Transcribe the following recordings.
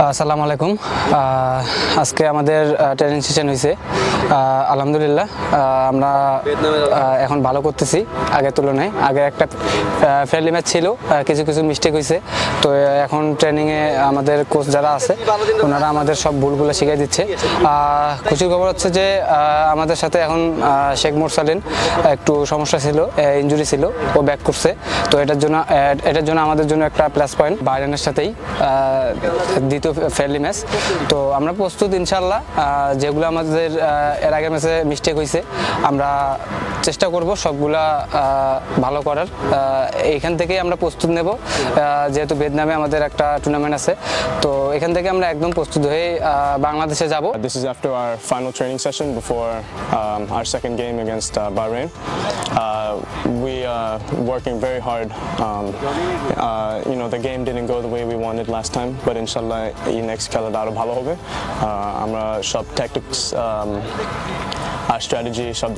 আসসালামু আলাইকুম। আজকে আমাদের ট্রেনিং সেশন হয়েছে। আলহামদুলিল্লাহ আমরা এখন ভালো করতেছি আগের তুলনায়। আগে একটা ফ্রেন্ডলি ম্যাচ ছিল, কিছু কিছু মিস্টেক হয়েছে। তো এখন ট্রেনিংয়ে আমাদের কোচ যারা আছে ওনারা আমাদের সব ভুলগুলো শিখিয়ে দিচ্ছে। খুশির খবর হচ্ছে যে আমাদের সাথে এখন শেখ মুরসালিন একটু সমস্যা ছিল, ইনজুরি ছিল, ও ব্যাক করছে। তো এটার জন্য আমাদের জন্য একটা প্লাস পয়েন্ট। বায়ার্নের সাথেই দ্বিতীয় ফ্রেন্ডলি ম্যাচ। তো আমরা প্রস্তুত ইনশাল্লাহ। যেগুলো আমাদের এর আগের ম্যাচে মিস্টেক হয়েছে আমরা চেষ্টা করব সবগুলা ভালো করার। এইখান থেকেই আমরা প্রস্তুত নেব, যেহেতু ভিয়েতনামে আমাদের একটা টুর্নামেন্ট আছে। তো এখান থেকে আমরা একদম প্রস্তুত হয়ে বাংলাদেশে যাব। This is after our final training session before our second game against Bahrain. We are working very hard. The game didn't go the way we wanted last time, but inshallah next খেলাটা আরো ভালো হবে। আমরা সব tactics আর strategy সব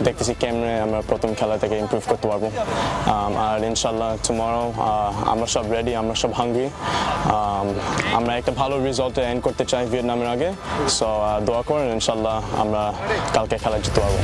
দেখতেছি কেমনে আমরা প্রথম খেলা থেকে ইমপ্রুভ করতে পারবো। আর ইনশাল্লাহ টুমরো আমরা সব রেডি, আমরা সব হাঙ্গ্রি। আমরা একটা ভালো রেজাল্টে এন্ড করতে চাই ভিয়েতনামের আগে। সো দোয়া করেন, ইনশাল্লাহ আমরা কালকে খেলা জিততে পারবো।